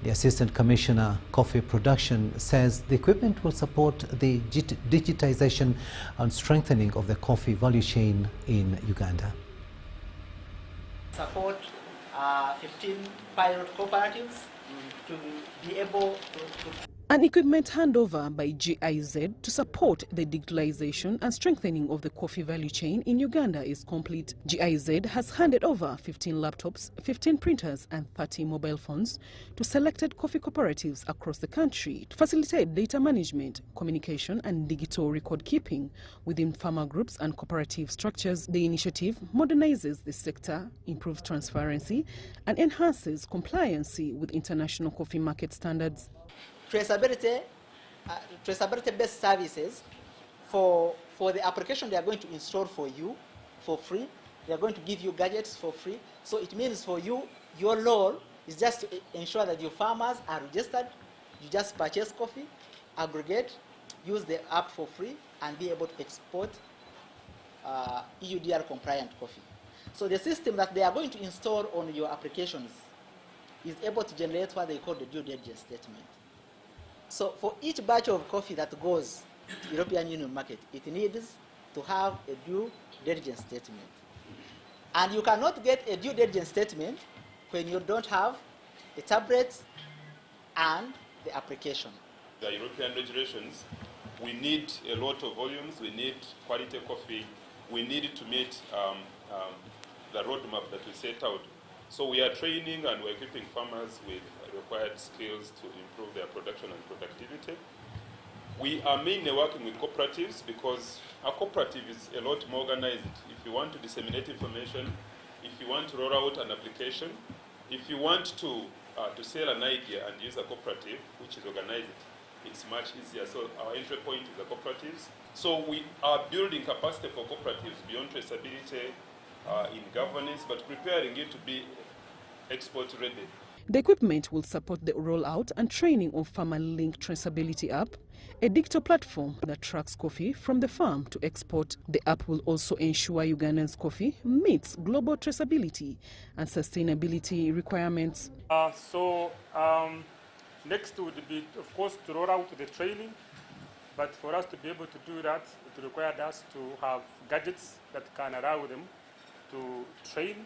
The Assistant Commissioner, Coffee Production, says the equipment will support the digitization and strengthening of the coffee value chain in Uganda. Support 15 pilot cooperatives to be able to An equipment handover by GIZ to support the digitalization and strengthening of the coffee value chain in Uganda is complete. GIZ has handed over 15 laptops, 15 printers and 30 mobile phones to selected coffee cooperatives across the country to facilitate data management, communication and digital record keeping within farmer groups and cooperative structures. The initiative modernizes the sector, improves transparency and enhances compliance with international coffee market standards. Traceability-based services for the application they are going to install for you for free. They are going to give you gadgets for free. So it means for you, your role is just to ensure that your farmers are registered. You just purchase coffee, aggregate, use the app for free, and be able to export EUDR compliant coffee. So the system that they are going to install on your applications is able to generate what they call the due diligence statement. So for each batch of coffee that goes to the European Union market, it needs to have a due diligence statement. And you cannot get a due diligence statement when you don't have a tablet and the application. The European regulations, we need a lot of volumes, we need quality coffee, we need to meet the roadmap that we set out. So we are training and we're equipping farmers with required skills to improve their production and productivity. We are mainly working with cooperatives because a cooperative is a lot more organized. If you want to disseminate information, if you want to roll out an application, if you want to sell an idea and use a cooperative, which is organized, it's much easier. So our entry point is the cooperatives. So we are building capacity for cooperatives beyond traceability in governance, but preparing it to be export ready. The equipment will support the rollout and training of farmer-linked traceability app, a digital platform that tracks coffee from the farm to export. The app will also ensure Ugandan's coffee meets global traceability and sustainability requirements. Next would be, of course, to roll out the training. But for us to be able to do that, it required us to have gadgets that can allow them to train,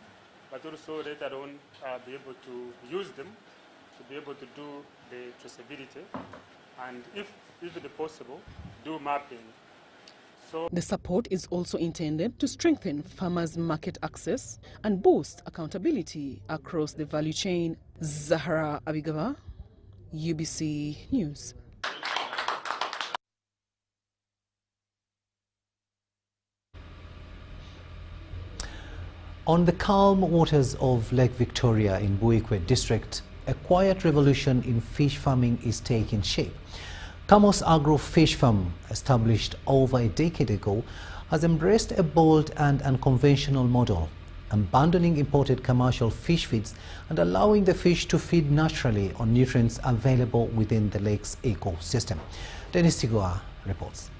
but also later on be able to use them to be able to do the traceability and, if possible, do mapping. So the support is also intended to strengthen farmers' market access and boost accountability across the value chain. Zahra Abigava, UBC News. On the calm waters of Lake Victoria in Buikwe district, a quiet revolution in fish farming is taking shape. Kamos Agro Fish Farm, established over a decade ago, has embraced a bold and unconventional model, abandoning imported commercial fish feeds and allowing the fish to feed naturally on nutrients available within the lake's ecosystem. Dennis Tigua reports.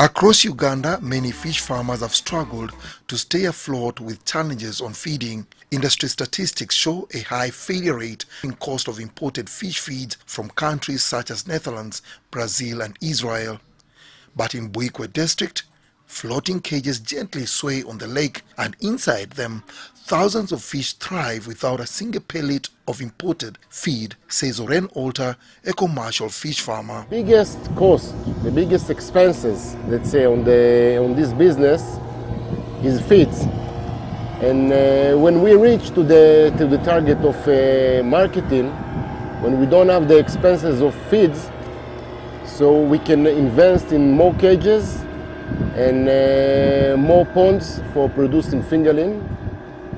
Across Uganda, many fish farmers have struggled to stay afloat with challenges on feeding. Industry statistics show a high failure rate in cost of imported fish feeds from countries such as Netherlands, Brazil and Israel. But in Buikwe district, floating cages gently sway on the lake, and inside them, thousands of fish thrive without a single pellet of imported feed, says Oren Alter, a commercial fish farmer. Biggest cost, the biggest expenses, let's say, on this business is feeds. And when we reach to the target of marketing, when we don't have the expenses of feeds, so we can invest in more cages and more ponds for producing fingerling.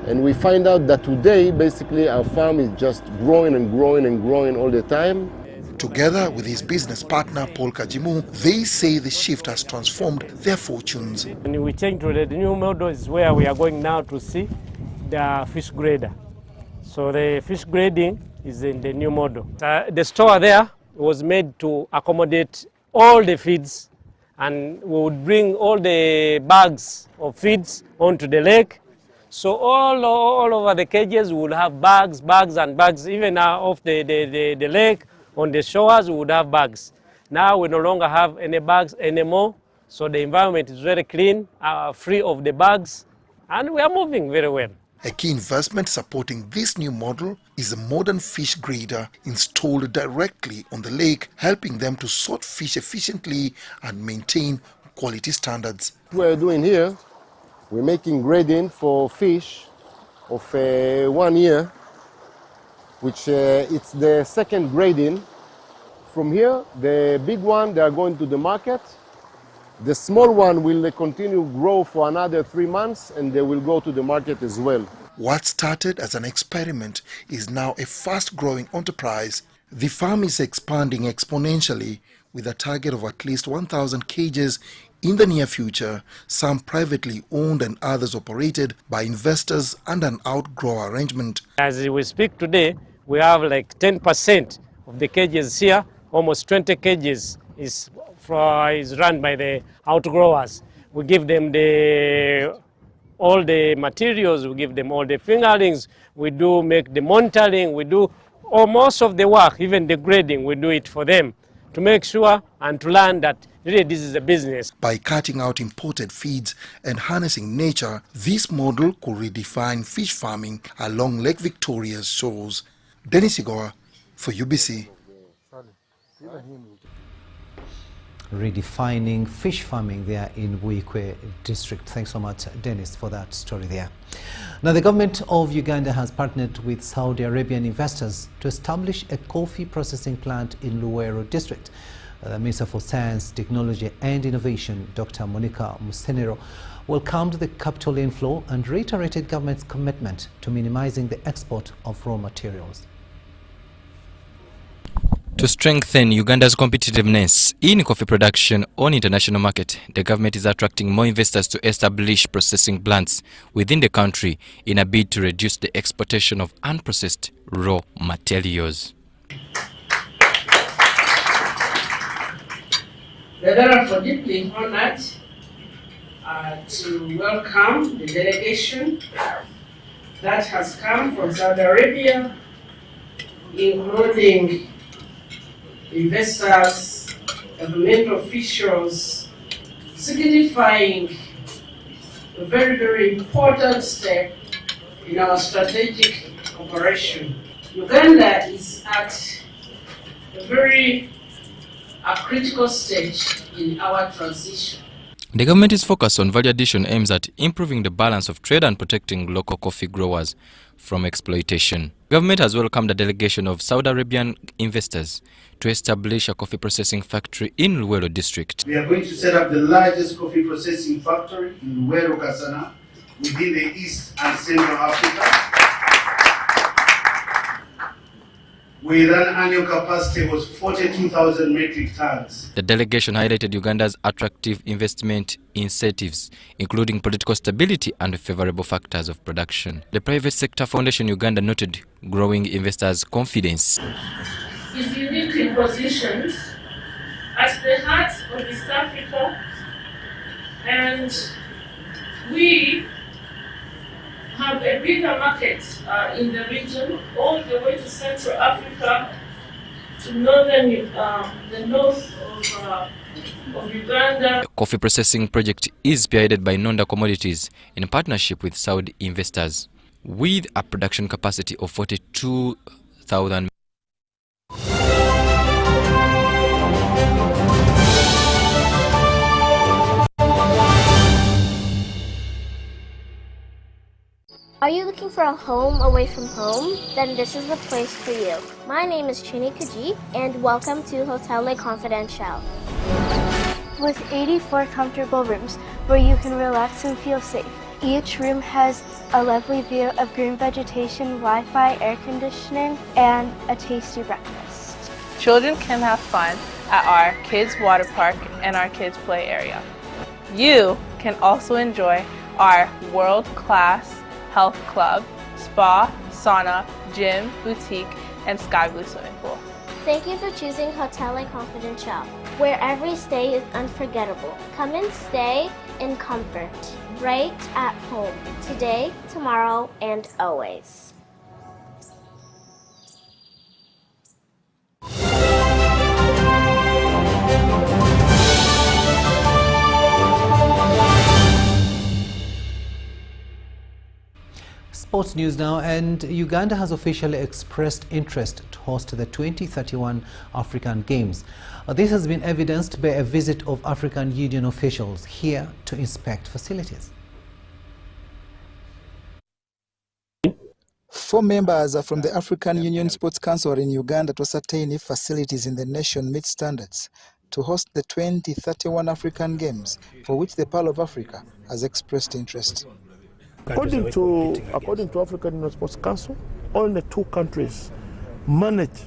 And we find out that today, basically, our farm is just growing and growing and growing all the time. Together with his business partner, Paul Kajimu, they say the shift has transformed their fortunes. When we change to the new model is where we are going now to see the fish grader. So the fish grading is in the new model. The store there was made to accommodate all the feeds, and we would bring all the bags of feeds onto the lake. So all over the cages we would have bags and bags. Even off the lake, on the shores, we would have bags. Now we no longer have any bags anymore. So the environment is very clean, free of the bags, and we are moving very well. A key investment supporting this new model is a modern fish grader installed directly on the lake, helping them to sort fish efficiently and maintain quality standards. What we're doing here, we're making grading for fish of 1 year, which it's the second grading. From here, the big one, they are going to the market. The small one will continue to grow for another 3 months, and they will go to the market as well. What started as an experiment is now a fast-growing enterprise. The farm is expanding exponentially with a target of at least 1,000 cages in the near future, some privately owned and others operated by investors under an outgrow arrangement. As we speak today, we have like 10% of the cages here, almost 20 cages is run by the outgrowers. We give them all the materials, we give them all the fingerlings, we do make the monitoring, we do most of the work, even the grading, we do it for them to make sure and to learn that really this is a business. By cutting out imported feeds and harnessing nature, this model could redefine fish farming along Lake Victoria's shores. Dennis Igoa for UBC. Redefining fish farming there in Buikwe district. Thanks so much, Dennis, for that story there. Now, the government of Uganda has partnered with Saudi Arabian investors to establish a coffee processing plant in Luwero district. The Minister for Science, Technology and Innovation, Dr. Monica Musenero, welcomed the capital inflow and reiterated government's commitment to minimizing the export of raw materials. To strengthen Uganda's competitiveness in coffee production on international market, the government is attracting more investors to establish processing plants within the country in a bid to reduce the exportation of unprocessed raw materials. We are therefore deeply honored to welcome the delegation that has come from Saudi Arabia, including investors, government officials, signifying a very, very important step in our strategic cooperation. Uganda is at a critical stage in our transition. The government is focused on value addition aims at improving the balance of trade and protecting local coffee growers from exploitation. Government has welcomed a delegation of Saudi Arabian investors to establish a coffee processing factory in Luwero district. We are going to set up the largest coffee processing factory in Luwero, Kasana, within the East and Central Africa, with an annual capacity of 42,000 metric tons. The delegation highlighted Uganda's attractive investment incentives, including political stability and favorable factors of production. The Private Sector Foundation Uganda noted growing investors' confidence. Is uniquely positioned at the heart of East Africa, and we have a bigger market in the region, all the way to Central Africa, to the north of Uganda. The coffee processing project is spearheaded by Nonda Commodities in partnership with Saudi investors, with a production capacity of 42,000. Are you looking for a home away from home? Then this is the place for you. My name is Chini Kaji, and welcome to Hotel Le Confidential. With 84 comfortable rooms where you can relax and feel safe. Each room has a lovely view of green vegetation, Wi-Fi, air conditioning, and a tasty breakfast. Children can have fun at our kids' water park and our kids' play area. You can also enjoy our world-class health club, spa, sauna, gym, boutique, and sky blue swimming pool. Thank you for choosing Hotel Le Confidential, where every stay is unforgettable. Come and stay in comfort, right at home, today, tomorrow, and always. Sports news now, and Uganda has officially expressed interest to host the 2031 African Games. This has been evidenced by a visit of African Union officials here to inspect facilities. 4 members from the African Union Sports Council are in Uganda to ascertain if facilities in the nation meet standards to host the 2031 African Games, for which the Pearl of Africa has expressed interest. According to African Union Sports Council, only 2 countries managed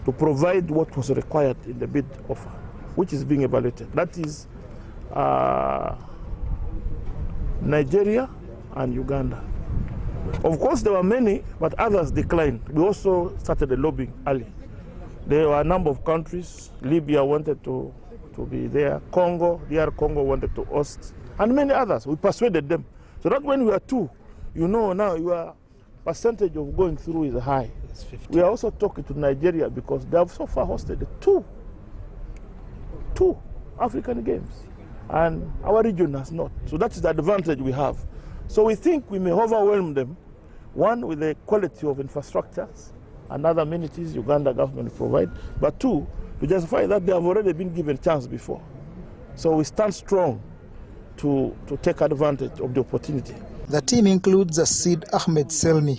to provide what was required in the bid offer, which is being evaluated. That is Nigeria and Uganda. Of course, there were many, but others declined. We also started the lobbying early. There were a number of countries. Libya wanted to be there. DR Congo wanted to host, and many others. We persuaded them. So that when we are 2, you know now your percentage of going through is high. We are also talking to Nigeria because they have so far hosted 2 African Games, and our region has not. So that is the advantage we have. So we think we may overwhelm them, 1, with the quality of infrastructures and other amenities Uganda government provide, but 2, to justify that they have already been given chance before. So we stand strong to take advantage of the opportunity. The team includes Sid Ahmed Selmi,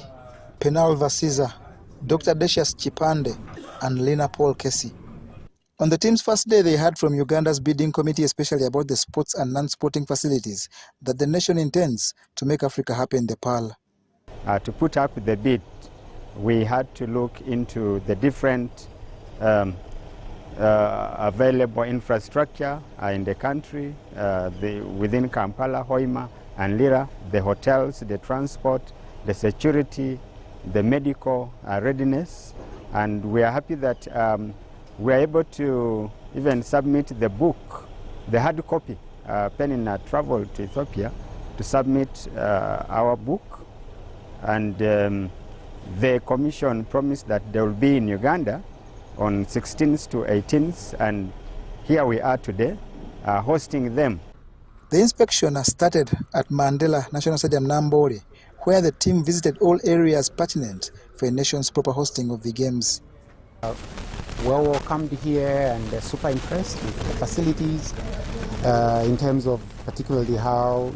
Penal Vasiza, Dr. Decius Chipande, and Lena Paul Kessi. On the team's first day, they heard from Uganda's bidding committee, especially about the sports and non-sporting facilities that the nation intends to make Africa happy in the Pearl. To put up the bid, we had to look into the different available infrastructure in the country, within Kampala, Hoima and Lira, the hotels, the transport, the security, the medical readiness, and we are happy that we are able to even submit the book, the hard copy. Penina traveled to Ethiopia to submit our book, and the commission promised that they will be in Uganda on 16th to 18th, and here we are today hosting them. The inspection has started at Mandela National Stadium, Nambole, where the team visited all areas pertinent for a nation's proper hosting of the games. Well welcomed here and super impressed with the facilities in terms of particularly how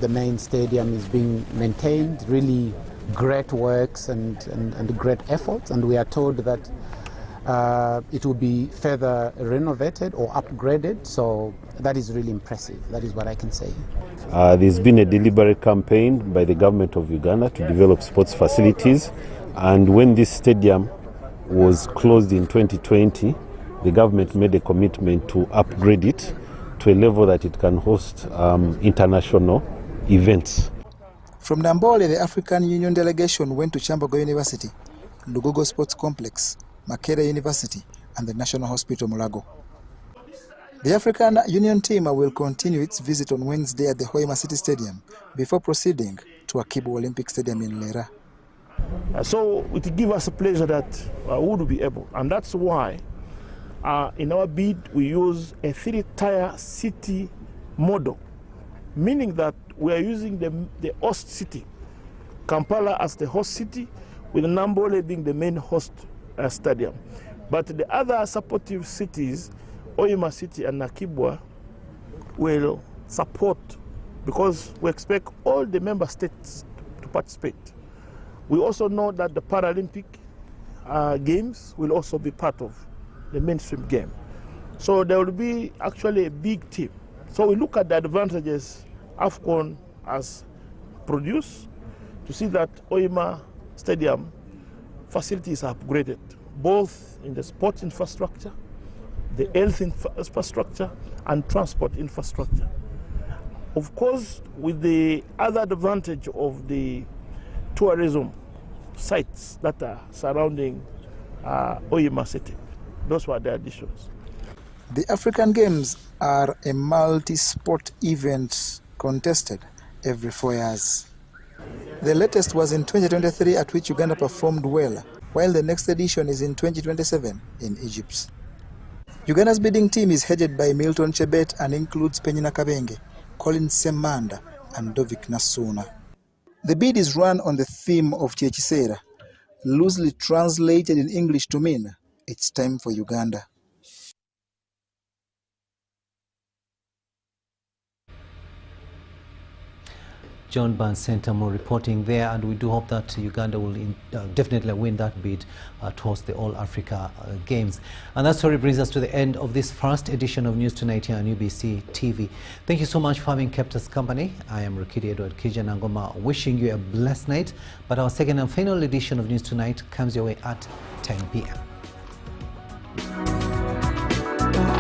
the main stadium is being maintained. Really great works and great efforts, and we are told that it will be further renovated or upgraded, so that is really impressive. That is what I can say. There's been a deliberate campaign by the government of Uganda to develop sports facilities, and when this stadium was closed in 2020, the government made a commitment to upgrade it to a level that it can host international events. From Nambole, the African Union delegation went to Chambogo University, Lugogo Sports Complex, Makerere University and the National Hospital Mulago. The African Union team will continue its visit on Wednesday at the Hoima City Stadium before proceeding to Akibu Olympic Stadium in Lera. So it gives us a pleasure that we would be able, and that's why in our bid we use a 3-tier city model, meaning that we are using the host city, Kampala as the host city, with Nambole being the main host stadium. But the other supportive cities, Hoima City and Nakibwa, will support, because we expect all the member states to participate. We also know that the Paralympic Games will also be part of the mainstream game. So there will be actually a big team. So we look at the advantages AFCON has produced to see that Hoima Stadium facilities are upgraded, both in the sports infrastructure, the health infrastructure, and transport infrastructure. Of course, with the other advantage of the tourism sites that are surrounding Hoima City. Those were the additions. The African Games are a multi-sport event contested every 4 years. The latest was in 2023, at which Uganda performed well, while the next edition is in 2027 in Egypt. Uganda's bidding team is headed by Milton Chebet and includes Penyina Kabenge, Colin Semanda and Dovik Nasuna. The bid is run on the theme of Chiechisera, loosely translated in English to mean, "It's time for Uganda." John Barnes Sentamo reporting there, and we do hope that Uganda will definitely win that bid to host the All Africa Games. And that story brings us to the end of this first edition of News Tonight here on UBC TV. Thank you so much for having kept us company. I am Rukidi Kiijjanangoma, wishing you a blessed night. But our second and final edition of News Tonight comes your way at 10 p.m.